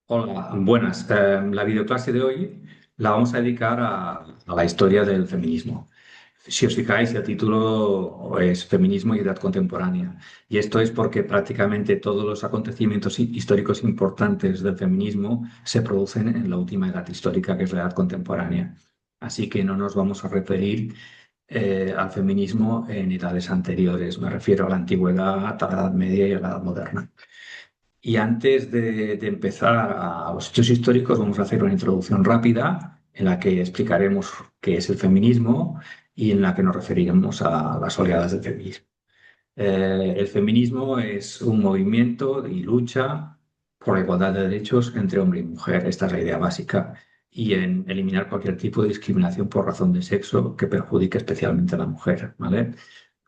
Hola, buenas. La videoclase de hoy la vamos a dedicar a la historia del feminismo. Si os fijáis, el título es Feminismo y Edad Contemporánea. Y esto es porque prácticamente todos los acontecimientos históricos importantes del feminismo se producen en la última edad histórica, que es la edad contemporánea. Así que no nos vamos a referir al feminismo en edades anteriores. Me refiero a la antigüedad, a la Edad Media y a la Edad Moderna. Y antes de empezar a los hechos históricos, vamos a hacer una introducción rápida en la que explicaremos qué es el feminismo y en la que nos referiremos a las oleadas del feminismo. El feminismo es un movimiento y lucha por la igualdad de derechos entre hombre y mujer. Esta es la idea básica. Y en eliminar cualquier tipo de discriminación por razón de sexo que perjudique especialmente a la mujer, ¿vale?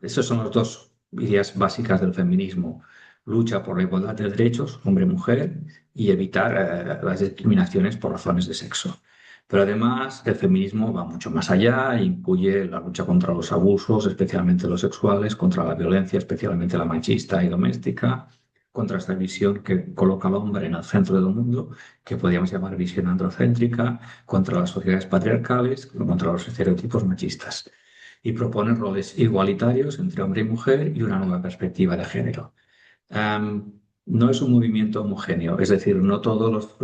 Esas son las dos ideas básicas del feminismo. Lucha por la igualdad de derechos, hombre-mujer, y evitar las discriminaciones por razones de sexo. Pero además, el feminismo va mucho más allá e incluye la lucha contra los abusos, especialmente los sexuales, contra la violencia, especialmente la machista y doméstica, contra esta visión que coloca al hombre en el centro del mundo, que podríamos llamar visión androcéntrica, contra las sociedades patriarcales, contra los estereotipos machistas, y propone roles igualitarios entre hombre y mujer y una nueva perspectiva de género. No es un movimiento homogéneo, es decir, no todos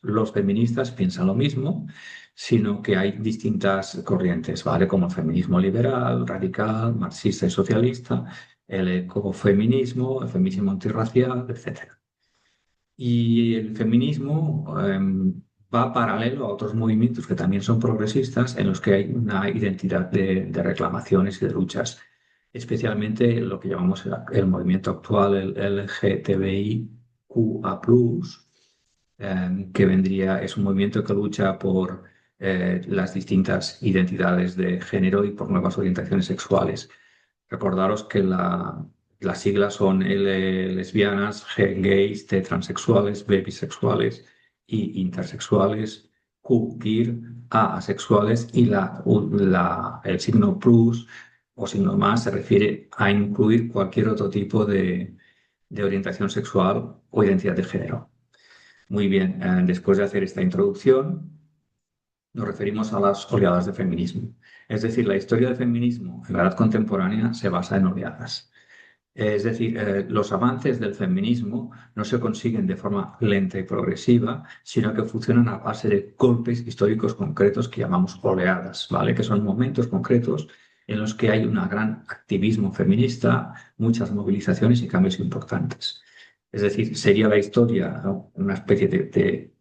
los feministas piensan lo mismo, sino que hay distintas corrientes, ¿vale? Como el feminismo liberal, radical, marxista y socialista, el ecofeminismo, el feminismo antirracial, etcétera. Y el feminismo va paralelo a otros movimientos que también son progresistas, en los que hay una identidad de reclamaciones y de luchas, especialmente lo que llamamos el movimiento actual, el LGTBIQA+, es un movimiento que lucha por las distintas identidades de género y por nuevas orientaciones sexuales. Recordaros que las siglas son L lesbianas, G gays, T transexuales, B bisexuales y intersexuales, Q queer, A asexuales y el signo plus o signo más se refiere a incluir cualquier otro tipo de orientación sexual o identidad de género. Muy bien, después de hacer esta introducción, nos referimos a las oleadas de feminismo. Es decir, la historia del feminismo en la edad contemporánea se basa en oleadas. Es decir, los avances del feminismo no se consiguen de forma lenta y progresiva, sino que funcionan a base de golpes históricos concretos que llamamos oleadas, ¿vale? Que son momentos concretos en los que hay un gran activismo feminista, muchas movilizaciones y cambios importantes. Es decir, sería la historia, ¿no? Una especie de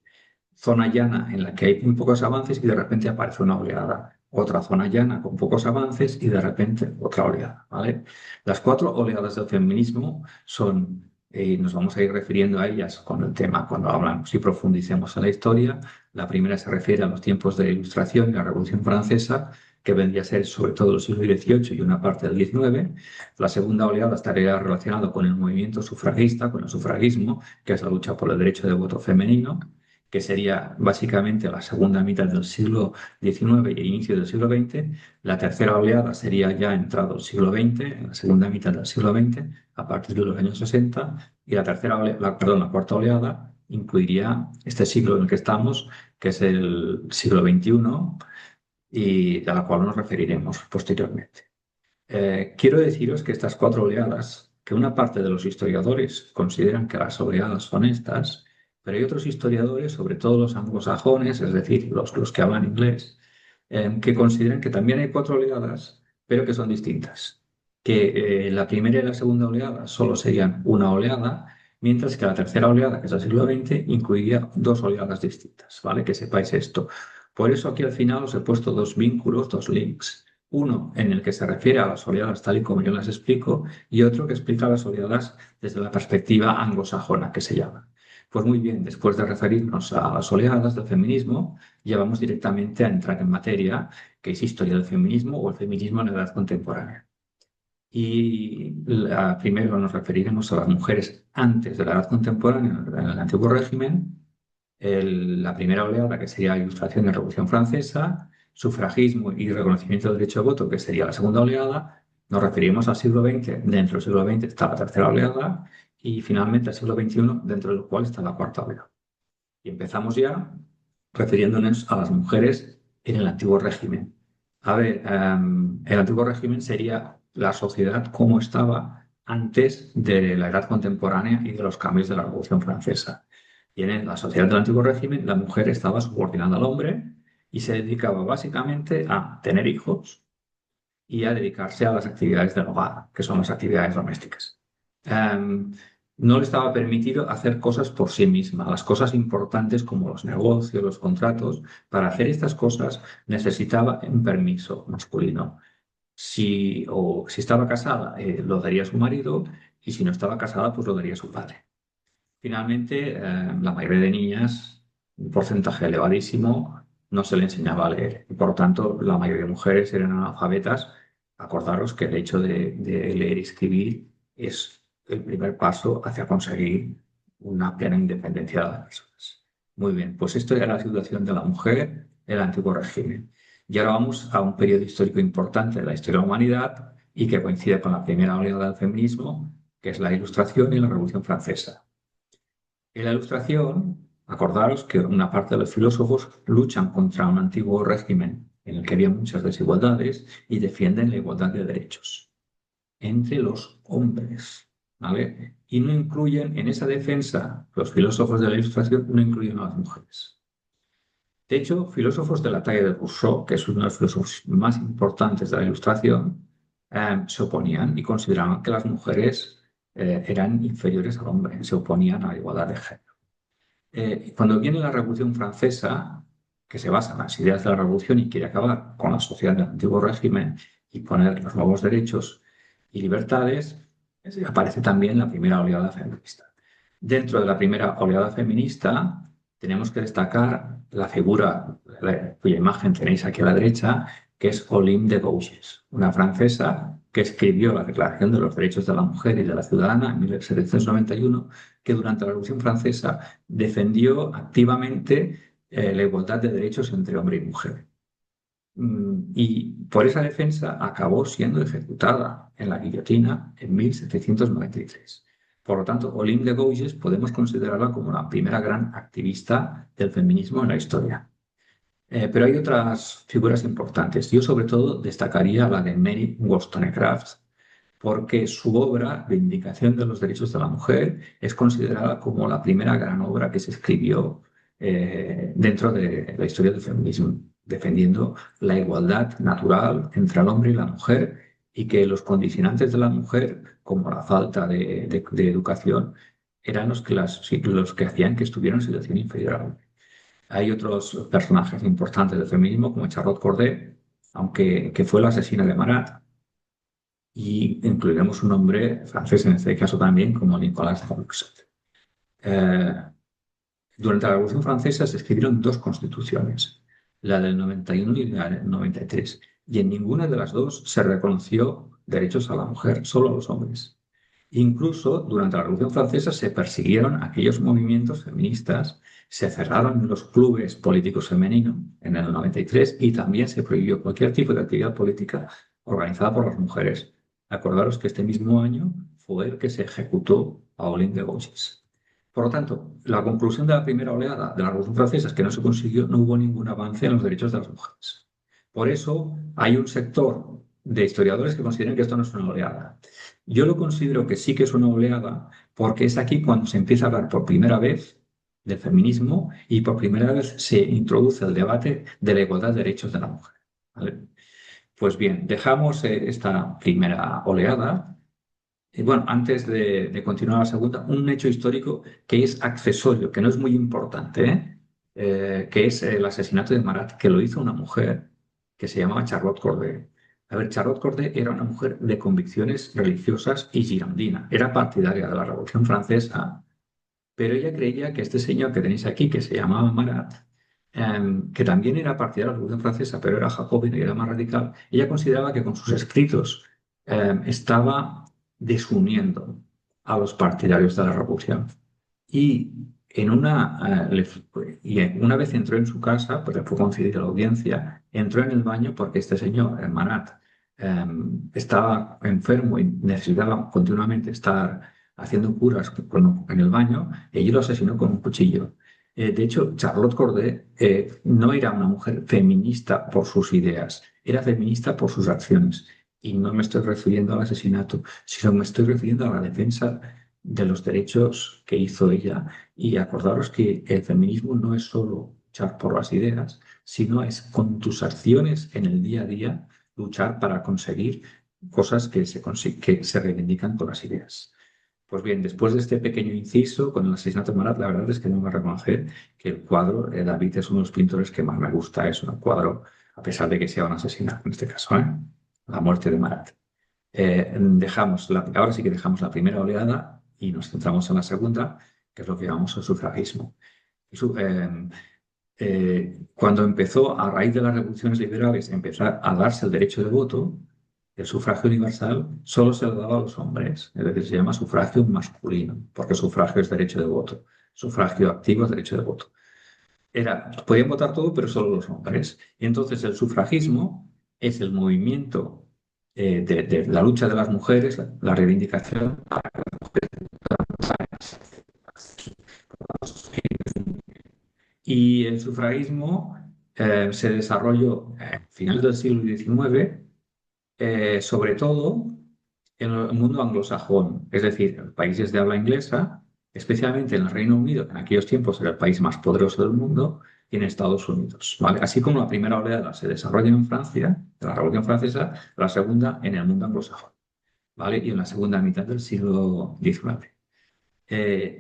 zona llana en la que hay muy pocos avances y de repente aparece una oleada. Otra zona llana con pocos avances y de repente otra oleada, ¿vale? Las cuatro oleadas del feminismo son, nos vamos a ir refiriendo a ellas con el tema cuando hablamos y profundicemos en la historia. La primera se refiere a los tiempos de la Ilustración y la Revolución Francesa, que vendría a ser sobre todo el siglo XVIII y una parte del XIX. La segunda oleada estaría relacionada con el movimiento sufragista, con el sufragismo, que es la lucha por el derecho de voto femenino, que sería básicamente la segunda mitad del siglo XIX y inicio del siglo XX. La tercera oleada sería ya entrado el siglo XX, en la segunda mitad del siglo XX, a partir de los años 60. Y la cuarta oleada incluiría este siglo en el que estamos, que es el siglo XXI, y a la cual nos referiremos posteriormente. Quiero deciros que estas cuatro oleadas, que una parte de los historiadores consideran que las oleadas son estas, pero hay otros historiadores, sobre todo los anglosajones, es decir, los que hablan inglés, que consideran que también hay cuatro oleadas, pero que son distintas. Que la primera y la segunda oleada solo serían una oleada, mientras que la tercera oleada, que es el siglo XX, incluiría dos oleadas distintas, ¿vale? Que sepáis esto. Por eso aquí al final os he puesto dos vínculos, dos links. Uno en el que se refiere a las oleadas tal y como yo las explico, y otro que explica las oleadas desde la perspectiva anglosajona, que se llama. Pues muy bien, después de referirnos a las oleadas del feminismo, ya vamos directamente a entrar en materia, que es historia del feminismo o el feminismo en la edad contemporánea. Primero nos referiremos a las mujeres antes de la edad contemporánea, en el antiguo régimen, la primera oleada, que sería la Ilustración y la Revolución Francesa, sufragismo y reconocimiento del derecho de voto, que sería la segunda oleada. Nos referimos al siglo XX, dentro del siglo XX está la tercera oleada, y finalmente al siglo XXI, dentro del cual está la cuarta oleada. Y empezamos ya refiriéndonos a las mujeres en el antiguo régimen. A ver, el antiguo régimen sería la sociedad como estaba antes de la edad contemporánea y de los cambios de la Revolución Francesa. Y en la sociedad del antiguo régimen, la mujer estaba subordinada al hombre y se dedicaba básicamente a tener hijos y a dedicarse a las actividades del hogar, que son las actividades domésticas. Em, no le estaba permitido hacer cosas por sí misma, las cosas importantes como los negocios, los contratos. Para hacer estas cosas necesitaba un permiso masculino. Si estaba casada, lo daría su marido, y si no estaba casada, pues lo daría su padre. Finalmente, la mayoría de niñas, un porcentaje elevadísimo, no se le enseñaba a leer. Y por lo tanto, la mayoría de mujeres eran analfabetas. Acordaros que el hecho de leer y escribir es el primer paso hacia conseguir una plena independencia de las personas. Muy bien, pues esto era la situación de la mujer en el antiguo régimen. Y ahora vamos a un periodo histórico importante de la historia de la humanidad y que coincide con la primera oleada del feminismo, que es la Ilustración y la Revolución Francesa. En la Ilustración, acordaros que una parte de los filósofos luchan contra un antiguo régimen en el que había muchas desigualdades y defienden la igualdad de derechos entre los hombres, ¿vale? Y no incluyen en esa defensa, los filósofos de la Ilustración no incluyen a las mujeres. De hecho, filósofos de la talla de Rousseau, que es uno de los filósofos más importantes de la Ilustración, se oponían y consideraban que las mujeres eran inferiores al hombre, se oponían a la igualdad de género. Cuando viene la Revolución Francesa, que se basa en las ideas de la Revolución y quiere acabar con la sociedad del antiguo régimen y poner los nuevos derechos y libertades, aparece también la primera oleada feminista. Dentro de la primera oleada feminista tenemos que destacar la figura, cuya imagen tenéis aquí a la derecha, que es Olympe de Gouges, una francesa que escribió la Declaración de los Derechos de la Mujer y de la Ciudadana en 1791, que durante la Revolución Francesa defendió activamente la igualdad de derechos entre hombre y mujer. Y por esa defensa acabó siendo ejecutada en la guillotina en 1793. Por lo tanto, Olympe de Gouges podemos considerarla como la primera gran activista del feminismo en la historia. Pero hay otras figuras importantes. Yo sobre todo destacaría la de Mary Wollstonecraft, porque su obra, Vindicación de los Derechos de la Mujer, es considerada como la primera gran obra que se escribió dentro de la historia del feminismo, defendiendo la igualdad natural entre el hombre y la mujer y que los condicionantes de la mujer, como la falta de educación, eran los que hacían que estuviera en situación inferior al hombre. Hay otros personajes importantes del feminismo, como Charlotte Corday, aunque que fue la asesina de Marat, y incluiremos un nombre francés en este caso también, como Nicolas Fouquet. Eh, Durante la Revolución Francesa se escribieron dos constituciones, la del 91 y la del 93, y en ninguna de las dos se reconoció derechos a la mujer, solo a los hombres. Incluso durante la Revolución Francesa se persiguieron aquellos movimientos feministas, se cerraron los clubes políticos femeninos en el 93 y también se prohibió cualquier tipo de actividad política organizada por las mujeres. Acordaros que este mismo año fue el que se ejecutó a Olympe de Gouges. Por lo tanto, la conclusión de la primera oleada de la Revolución Francesa es que no se consiguió, no hubo ningún avance en los derechos de las mujeres. Por eso hay un sector de historiadores que consideran que esto no es una oleada. Yo lo considero que sí que es una oleada porque es aquí cuando se empieza a hablar por primera vez del feminismo y por primera vez se introduce el debate de la igualdad de derechos de la mujer. ¿Vale? Pues bien, dejamos esta primera oleada. Y bueno, antes de continuar la segunda, un hecho histórico que es accesorio, que no es muy importante, que es el asesinato de Marat, que lo hizo una mujer que se llamaba Charlotte Corday. A ver, Charlotte Corday era una mujer de convicciones religiosas y girondina. Era partidaria de la Revolución Francesa, pero ella creía que este señor que tenéis aquí, que se llamaba Marat, que también era partidario de la Revolución Francesa, pero era jacobino y era más radical, ella consideraba que con sus escritos estaba desuniendo a los partidarios de la Revolución. Y, una vez entró en su casa, porque fue concedida la audiencia, entró en el baño porque este señor, el Marat, estaba enfermo y necesitaba continuamente estar haciendo curas en el baño, y allí lo asesinó con un cuchillo. De hecho, Charlotte Corday no era una mujer feminista por sus ideas, era feminista por sus acciones. Y no me estoy refiriendo al asesinato, sino me estoy refiriendo a la defensa de los derechos que hizo ella. Y acordaros que el feminismo no es solo luchar por las ideas, sino es con tus acciones en el día a día luchar para conseguir cosas que se reivindican con las ideas. Pues bien, después de este pequeño inciso con el asesinato de Marat, la verdad es que tengo que reconocer que el cuadro, David es uno de los pintores que más me gusta. Es un cuadro, a pesar de que sea un asesinato en este caso, ¿eh? La muerte de Marat. Ahora sí que dejamos la primera oleada y nos centramos en la segunda, que es lo que llamamos el sufragismo. Su- eh, Cuando empezó, a raíz de las revoluciones liberales, empezar a darse el derecho de voto, el sufragio universal solo se lo daba a los hombres, es decir, se llama sufragio masculino, porque sufragio es derecho de voto, sufragio activo es derecho de voto. Podían votar todo, pero solo los hombres. Y entonces el sufragismo es el movimiento de la lucha de las mujeres, la reivindicación. Y el sufragismo se desarrolló a finales del siglo XIX, sobre todo en el mundo anglosajón, es decir, en países de habla inglesa, especialmente en el Reino Unido, que en aquellos tiempos era el país más poderoso del mundo, y en Estados Unidos, ¿vale? Así como la primera oleada se desarrolla en Francia, de la Revolución Francesa, la segunda en el mundo anglosajón, ¿vale? Y en la segunda mitad del siglo XIX.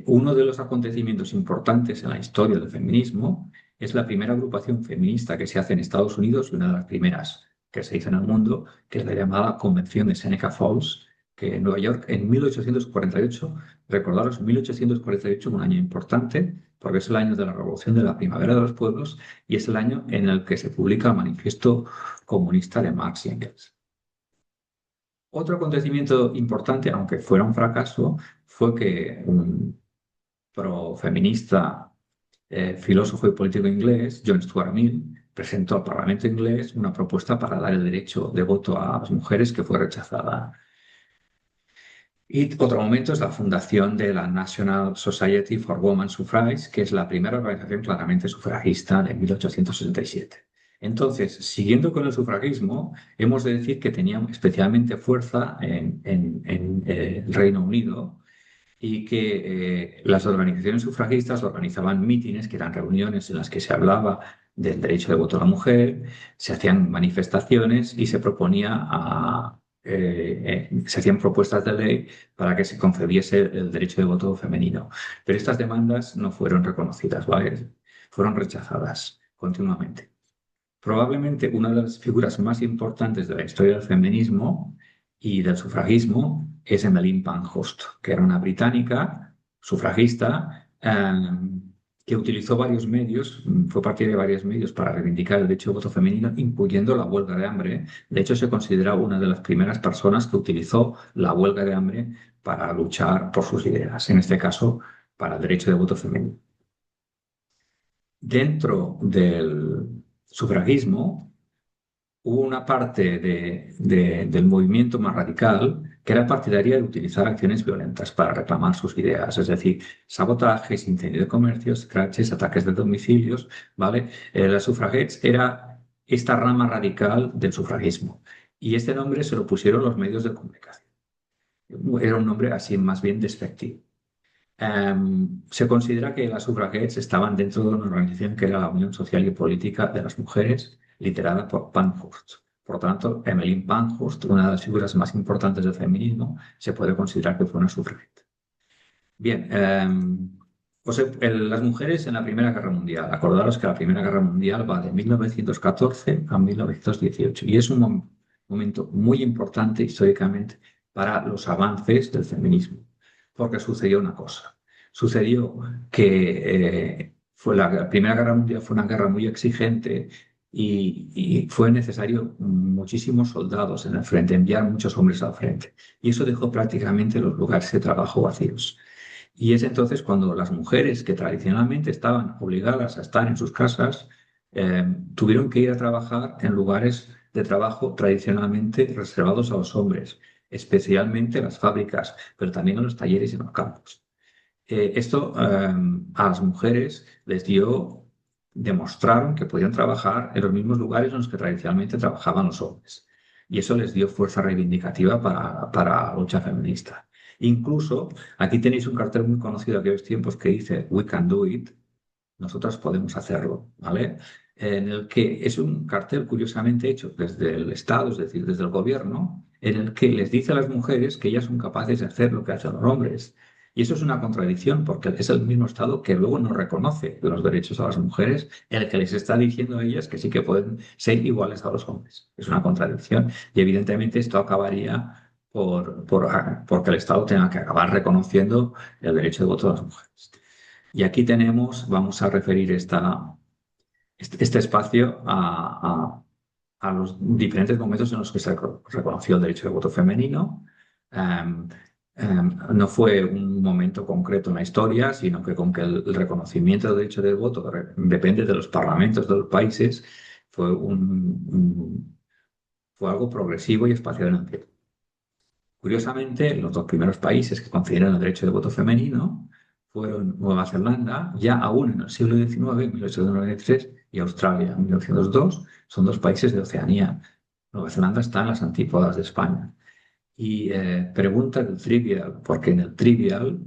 Uno de los acontecimientos importantes en la historia del feminismo es la primera agrupación feminista que se hace en Estados Unidos y una de las primeras que se hizo en el mundo, que es la llamada Convención de Seneca Falls, que en Nueva York en 1848, recordaros, 1848 es un año importante porque es el año de la Revolución de la Primavera de los Pueblos y es el año en el que se publica el Manifiesto Comunista de Marx y Engels. Otro acontecimiento importante, aunque fuera un fracaso, fue que un profeminista, filósofo y político inglés, John Stuart Mill, presentó al Parlamento inglés una propuesta para dar el derecho de voto a las mujeres que fue rechazada. Y otro momento es la fundación de la National Society for Women's Suffrage, que es la primera organización claramente sufragista de 1867. Entonces, siguiendo con el sufragismo, hemos de decir que tenía especialmente fuerza en el Reino Unido y que las organizaciones sufragistas organizaban mítines, que eran reuniones en las que se hablaba del derecho de voto a la mujer, se hacían manifestaciones y se hacían propuestas de ley para que se concediese el derecho de voto femenino. Pero estas demandas no fueron reconocidas, ¿vale? Fueron rechazadas continuamente. Probablemente una de las figuras más importantes de la historia del feminismo y del sufragismo es Emmeline Pankhurst, que era una británica sufragista que utilizó varios medios, fue partidaria de varios medios para reivindicar el derecho de voto femenino, incluyendo la huelga de hambre. De hecho, se considera una de las primeras personas que utilizó la huelga de hambre para luchar por sus ideas, en este caso, para el derecho de voto femenino. Dentro del sufragismo, hubo una parte del movimiento más radical que era partidaria de utilizar acciones violentas para reclamar sus ideas, es decir, sabotajes, incendio de comercios, scratches, ataques de domicilios, ¿vale? Las suffragettes era esta rama radical del sufragismo y este nombre se lo pusieron los medios de comunicación. Era un nombre así más bien despectivo. Se considera que las sufragettes estaban dentro de una organización que era la Unión Social y Política de las Mujeres, liderada por Pankhurst. Por tanto, Emmeline Pankhurst, una de las figuras más importantes del feminismo, se puede considerar que fue una sufragette. Bien, las mujeres en la Primera Guerra Mundial. Acordaros que la Primera Guerra Mundial va de 1914 a 1918 y es un momento muy importante históricamente para los avances del feminismo, porque sucedió una cosa. Sucedió que la Primera Guerra Mundial fue una guerra muy exigente y fue necesario muchísimos soldados en el frente, enviar muchos hombres al frente. Y eso dejó prácticamente los lugares de trabajo vacíos. Y es entonces cuando las mujeres que tradicionalmente estaban obligadas a estar en sus casas, tuvieron que ir a trabajar en lugares de trabajo tradicionalmente reservados a los hombres, especialmente las fábricas, pero también en los talleres y en los campos. Esto a las mujeres les dio, demostraron que podían trabajar en los mismos lugares en los que tradicionalmente trabajaban los hombres. Y eso les dio fuerza reivindicativa para la lucha feminista. Incluso aquí tenéis un cartel muy conocido de aquellos tiempos que dice We can do it, nosotras podemos hacerlo, ¿vale? En el que es un cartel curiosamente hecho desde el Estado, es decir, desde el gobierno, en el que les dice a las mujeres que ellas son capaces de hacer lo que hacen los hombres. Y eso es una contradicción, porque es el mismo Estado que luego no reconoce los derechos a las mujeres, el que les está diciendo a ellas que sí que pueden ser iguales a los hombres. Es una contradicción. Y evidentemente esto acabaría porque el Estado tenga que acabar reconociendo el derecho de voto de las mujeres. Y aquí tenemos, vamos a referir este espacio a los diferentes momentos en los que se reconoció el derecho de voto femenino. Em, no fue un momento concreto en la historia, sino que con que el reconocimiento del derecho de voto depende de los parlamentos de los países, fue, fue algo progresivo y espaciado en el tiempo. Curiosamente, los dos primeros países que concedieron el derecho de voto femenino fueron Nueva Zelanda, ya aún en el siglo XIX, en 1893, y Australia, en 1902. Son dos países de Oceanía. Nueva Zelanda está en las antípodas de España. Y pregunta del Trivial, porque en el Trivial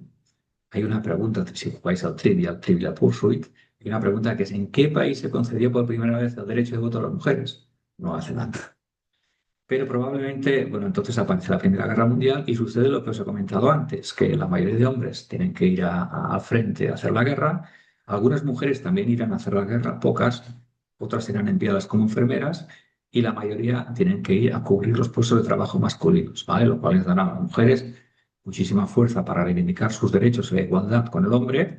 hay una pregunta, si jugáis al Trivial, Trivial Pursuit, hay una pregunta que es ¿en qué país se concedió por primera vez el derecho de voto a las mujeres? Nueva Zelanda. Pero probablemente, bueno, entonces aparece la Primera Guerra Mundial y sucede lo que os he comentado antes, que la mayoría de hombres tienen que ir al frente a hacer la guerra, algunas mujeres también irán a hacer la guerra, pocas, otras serán enviadas como enfermeras y la mayoría tienen que ir a cubrir los puestos de trabajo masculinos, ¿vale? Lo cual les dará a las mujeres muchísima fuerza para reivindicar sus derechos y la igualdad con el hombre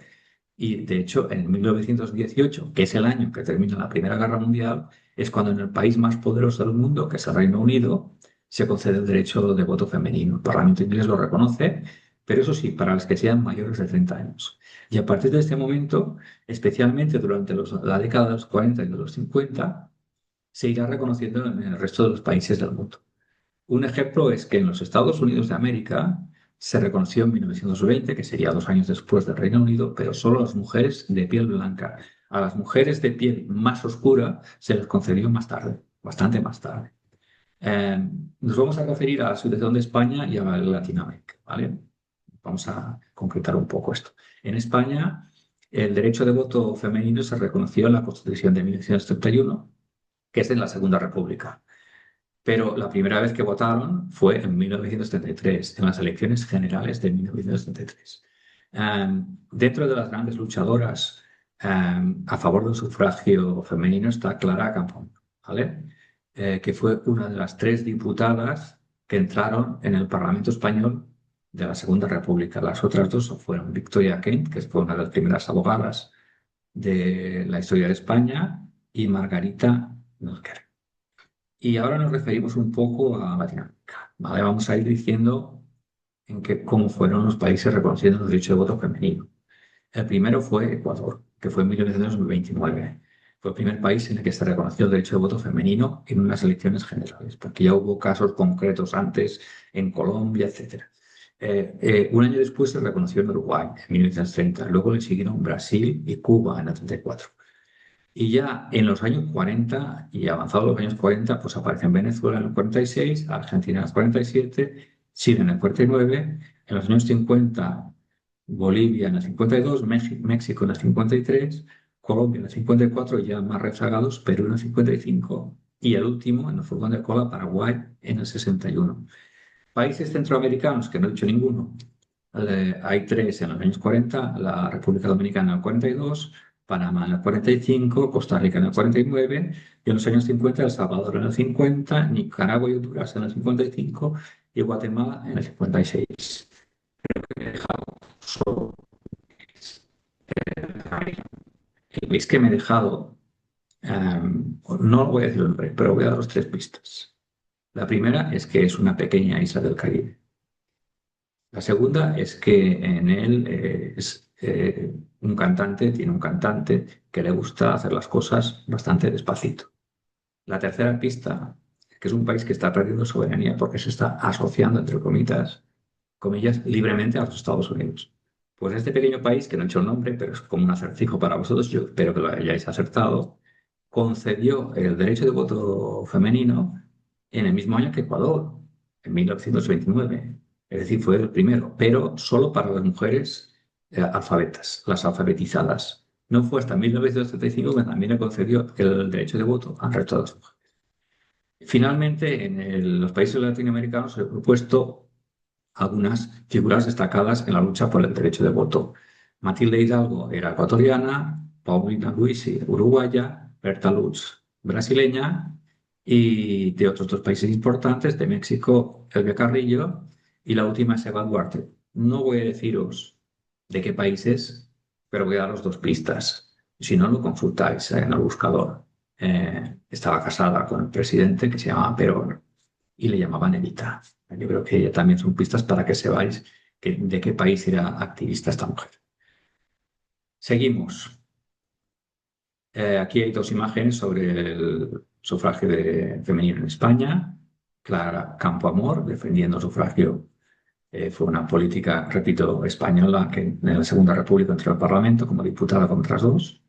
y de hecho, en 1918, que es el año que termina la Primera Guerra Mundial, es cuando en el país más poderoso del mundo, que es el Reino Unido, se concede el derecho de voto femenino. El Parlamento inglés lo reconoce, pero eso sí, para las que sean mayores de 30 años. Y a partir de este momento, especialmente durante la década de los 40 y de los 50, se irá reconociendo en el resto de los países del mundo. Un ejemplo es que en los Estados Unidos de América se reconoció en 1920, que sería 2 años después del Reino Unido, pero solo a las mujeres de piel blanca. A las mujeres de piel más oscura se les concedió más tarde, bastante más tarde. Eh, Nos vamos a referir a la situación de España y a Latinoamérica, ¿vale? Vamos a concretar un poco esto. En España, el derecho de voto femenino se reconoció en la Constitución de 1931, que es en la Segunda República. Pero la primera vez que votaron fue en 1933, en las elecciones generales de 1933. Dentro de las grandes luchadoras a favor del sufragio femenino está Clara Campoamor, ¿vale? Que fue una de las 3 diputadas que entraron en el Parlamento español de la Segunda República. Las otras dos fueron Victoria Kent, que fue una de las primeras abogadas de la historia de España, y Margarita Noguer. Y ahora nos referimos un poco a Latinoamérica, ¿vale? Vamos a ir diciendo cómo fueron los países reconociendo el derecho de voto femenino. El primero fue Ecuador, que fue en 1929. Fue el primer país en el que se reconoció el derecho de voto femenino en unas elecciones generales, porque ya hubo casos concretos antes en Colombia, etc. Un año después se reconoció en Uruguay, en 1930. Luego le siguieron Brasil y Cuba en el 34. Y ya en los años 40 y avanzados los años 40, pues aparecen Venezuela en el 46, Argentina en el 47, Chile en el 49, en los años 50, Bolivia en el 52, México en el 53, Colombia en el 54, ya más rezagados, Perú en el 55 y el último, en el furgón de cola, Paraguay en el 61. Países centroamericanos, que no he dicho ninguno, hay 3 en los años 40, la República Dominicana en el 42, Panamá en el 45, Costa Rica en el 49, y en los años 50 El Salvador en el 50, Nicaragua y Honduras en el 55 y Guatemala en el 56. He dejado solo, veis que me he dejado, no voy a decir el nombre, pero voy a daros 3 pistas. La primera es que es una pequeña isla del Caribe. La segunda es que en él un cantante, tiene un cantante que le gusta hacer las cosas bastante despacito. La tercera pista, que es un país que está perdiendo soberanía porque se está asociando, entre comillas, libremente a los Estados Unidos. Pues este pequeño país, que no he hecho el nombre, pero es como un acertijo para vosotros, yo espero que lo hayáis acertado, concedió el derecho de voto femenino en el mismo año que Ecuador, en 1929. Es decir, fue el primero, pero solo para las mujeres alfabetas, las alfabetizadas. No fue hasta 1935 que también le concedió el derecho de voto al resto de las mujeres. Finalmente, en los países latinoamericanos se ha propuesto algunas figuras destacadas en la lucha por el derecho de voto. Matilde Hidalgo era ecuatoriana, Paulina Luisi uruguaya, Berta Lutz brasileña y de otros dos países importantes, de México, Elvia Carrillo y la última es Eva Duarte. No voy a deciros de qué países, pero voy a daros dos pistas. Si no, lo consultáis en el buscador. Estaba casada con el presidente que se llamaba Perón y le llamaban Evita. Yo creo que también son pistas para que sepáis de qué país era activista esta mujer. Seguimos. Aquí hay dos imágenes sobre el sufragio femenino en España. Clara Campoamor, defendiendo el sufragio, fue una política, repito, española que en la Segunda República entró al Parlamento como diputada con otras dos.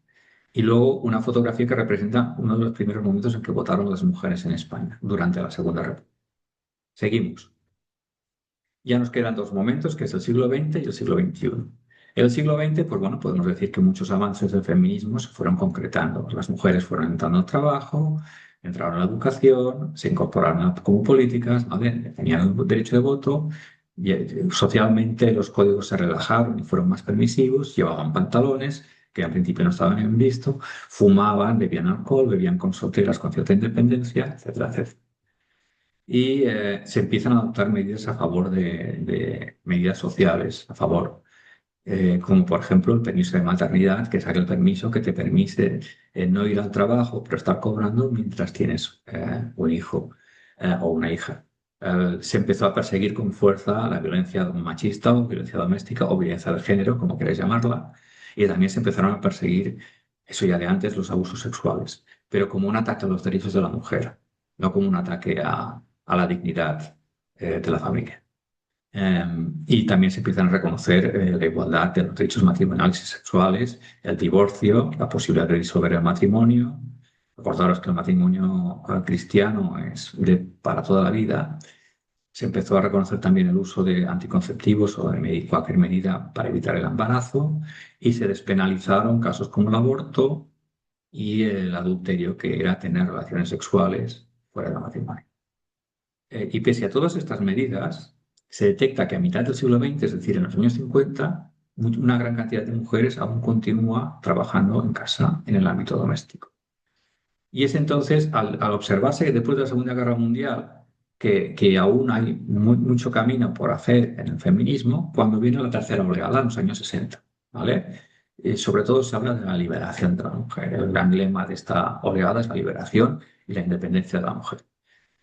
Y luego una fotografía que representa uno de los primeros momentos en que votaron las mujeres en España durante la Segunda República. Seguimos. Ya nos quedan dos momentos, que es el siglo XX y el siglo XXI. En el siglo XX, pues bueno, podemos decir que muchos avances del feminismo se fueron concretando. Las mujeres fueron entrando al trabajo, entraron a la educación, se incorporaron como políticas, ¿vale? Tenían el derecho de voto, y, socialmente los códigos se relajaron y fueron más permisivos, llevaban pantalones, que al principio no estaban bien visto, fumaban, bebían alcohol, bebían con solteras con cierta independencia, etcétera, etcétera. Y se empiezan a adoptar medidas a favor de medidas sociales, a favor, como por ejemplo el permiso de maternidad, que es aquel permiso que te permite no ir al trabajo, pero estar cobrando mientras tienes un hijo o una hija. Se empezó a perseguir con fuerza la violencia machista o violencia doméstica o violencia de género, como queráis llamarla, y también se empezaron a perseguir, eso ya de antes, los abusos sexuales, pero como un ataque a los derechos de la mujer, no como un ataque a la dignidad de la familia. Y también se empiezan a reconocer la igualdad de los derechos matrimoniales y sexuales, el divorcio, la posibilidad de disolver el matrimonio. Recordaros que el matrimonio cristiano es para toda la vida. Se empezó a reconocer también el uso de anticonceptivos o de cualquier medida para evitar el embarazo y se despenalizaron casos como el aborto y el adulterio, que era tener relaciones sexuales fuera del matrimonio. Y pese a todas estas medidas, se detecta que a mitad del siglo XX, es decir, en los años 50, una gran cantidad de mujeres aún continúa trabajando en casa en el ámbito doméstico. Y es entonces, al observarse que después de la Segunda Guerra Mundial, que aún hay mucho camino por hacer en el feminismo, cuando viene la tercera oleada en los años 60, ¿vale? Sobre todo se habla de la liberación de la mujer. El gran lema de esta oleada es la liberación y la independencia de la mujer.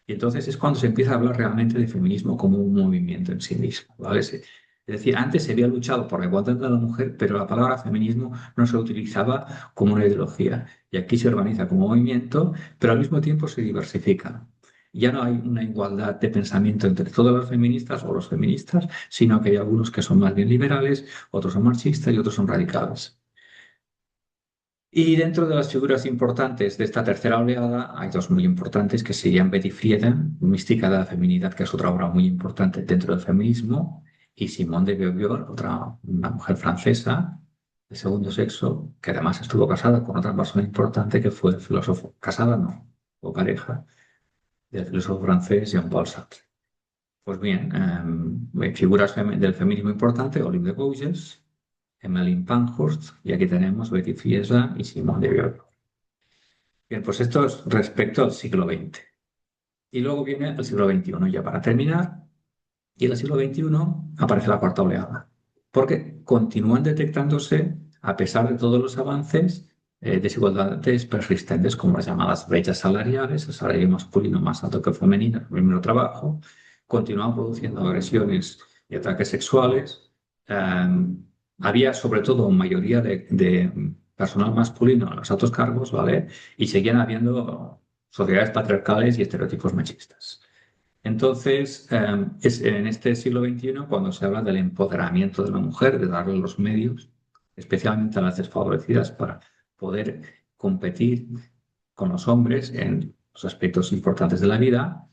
Y entonces es cuando se empieza a hablar realmente de feminismo como un movimiento en sí mismo, ¿vale? Es decir, antes se había luchado por la igualdad de la mujer, pero la palabra feminismo no se utilizaba como una ideología. Y aquí se organiza como movimiento, pero al mismo tiempo se diversifica. Ya no hay una igualdad de pensamiento entre todas las feministas o los feministas, sino que hay algunos que son más bien liberales, otros son marxistas y otros son radicales. Y dentro de las figuras importantes de esta tercera oleada hay dos muy importantes que serían Betty Friedan, Mística de la Feminidad, que es otra obra muy importante dentro del feminismo, y Simone de Beauvoir, una mujer francesa de segundo sexo, que además estuvo casada con otra persona importante que fue el filósofo, casada no, o pareja, del filósofo francés Jean-Paul Sartre. Pues bien, figuras del feminismo importante, Olive de Gouges, Emmeline Pankhurst, y aquí tenemos Betty Friedan y Simone de Beauvoir. Bien, pues esto es respecto al siglo XX. Y luego viene el siglo XXI ya para terminar. Y en el siglo XXI aparece la cuarta oleada. Porque continúan detectándose, a pesar de todos los avances, desigualdades persistentes como las llamadas brechas salariales, el salario masculino más alto que el femenino, el mismo trabajo, continúan produciendo agresiones y ataques sexuales. Había sobre todo mayoría de personal masculino en los altos cargos, ¿vale? Y seguían habiendo sociedades patriarcales y estereotipos machistas. Entonces, es en este siglo XXI cuando se habla del empoderamiento de la mujer, de darle los medios, especialmente a las desfavorecidas, para poder competir con los hombres en los aspectos importantes de la vida.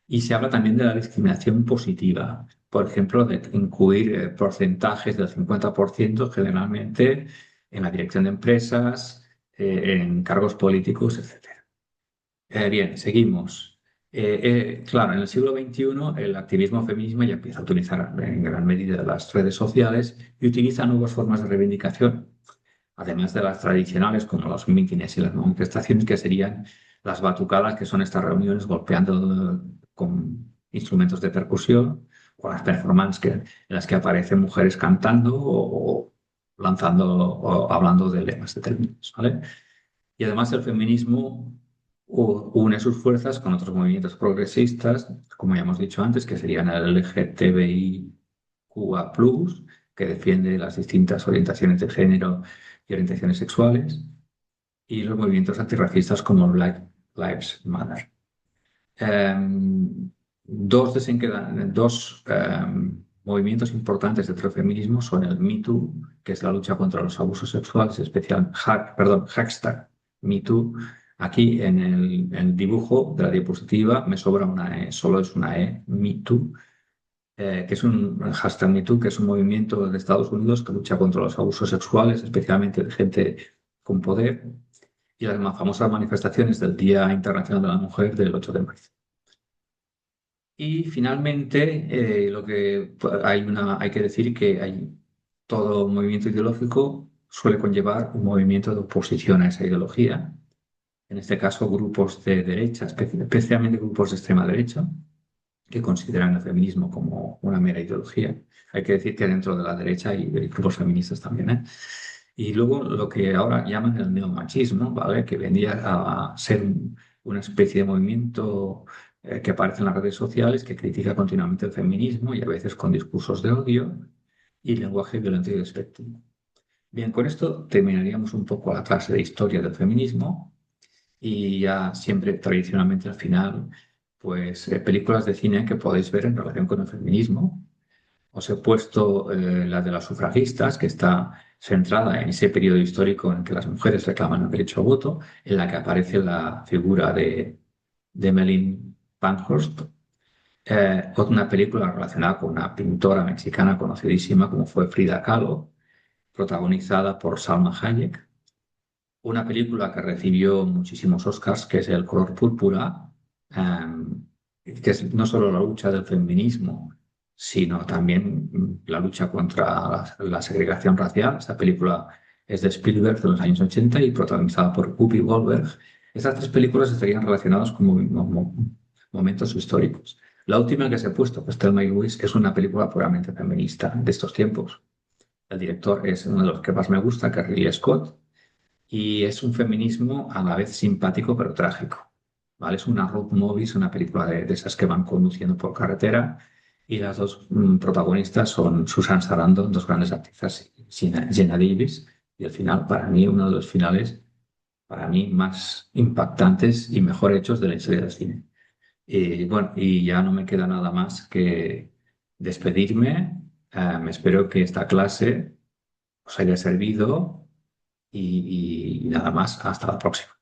Y se habla también de la discriminación positiva, por ejemplo, de incluir porcentajes del 50% generalmente en la dirección de empresas, en cargos políticos, etc. Bien, seguimos. Claro, en el siglo XXI el activismo feminista ya empieza a utilizar en gran medida las redes sociales y utiliza nuevas formas de reivindicación, además de las tradicionales como los mítines y las manifestaciones, que serían las batucadas, que son estas reuniones golpeando con instrumentos de percusión, o las performances en las que aparecen mujeres cantando o lanzando o hablando de lemas determinados, ¿vale? Y además el feminismo une sus fuerzas con otros movimientos progresistas, como ya hemos dicho antes, que serían el LGTBIQA+, que defiende las distintas orientaciones de género y orientaciones sexuales, y los movimientos antirracistas como Black Lives Matter. Movimientos importantes dentro del feminismo son el Me Too, que es la lucha contra los abusos sexuales, hashtag Me Too. Aquí en el dibujo de la diapositiva me sobra una E, solo es una E, Me Too, que es un hashtag Me Too, que es un movimiento de Estados Unidos que lucha contra los abusos sexuales, especialmente de gente con poder, y las más famosas manifestaciones del Día Internacional de la Mujer del 8 de marzo. Y finalmente, hay que decir que todo movimiento ideológico suele conllevar un movimiento de oposición a esa ideología. En este caso, grupos de derecha, especialmente grupos de extrema derecha, que consideran el feminismo como una mera ideología. Hay que decir que dentro de la derecha hay grupos feministas también, ¿eh? Y luego lo que ahora llaman el neomachismo, ¿vale? Que vendría a ser una especie de movimiento que aparece en las redes sociales, que critica continuamente el feminismo y a veces con discursos de odio y lenguaje violento y despectivo. Bien, con esto terminaríamos un poco la clase de historia del feminismo y ya siempre tradicionalmente al final, pues películas de cine que podéis ver en relación con el feminismo. Os he puesto la de las sufragistas, que está centrada en ese periodo histórico en que las mujeres reclaman el derecho al voto, en la que aparece la figura de Emmeline Pankhurst. Otra película relacionada con una pintora mexicana conocidísima como fue Frida Kahlo, protagonizada por Salma Hayek. Una película que recibió muchísimos Oscars, que es El color púrpura, que es no solo la lucha del feminismo, sino también la lucha contra la segregación racial. Esta película es de Spielberg de los años 80 y protagonizada por Whoopi Goldberg. Estas tres películas estarían relacionadas con momentos históricos. La última que se ha puesto, pues Thelma y Louise, es una película puramente feminista de estos tiempos. El director es uno de los que más me gusta, que es Ridley Scott, y es un feminismo a la vez simpático pero trágico, ¿vale? Es una road movie, es una película de esas que van conduciendo por carretera y las dos protagonistas son Susan Sarandon, dos grandes actrices, Jenna Davis, y al final, para mí, uno de los finales, para mí, más impactantes y mejor hechos de la historia del cine. Y bueno, y ya no me queda nada más que despedirme. Espero que esta clase os haya servido y nada más, hasta la próxima.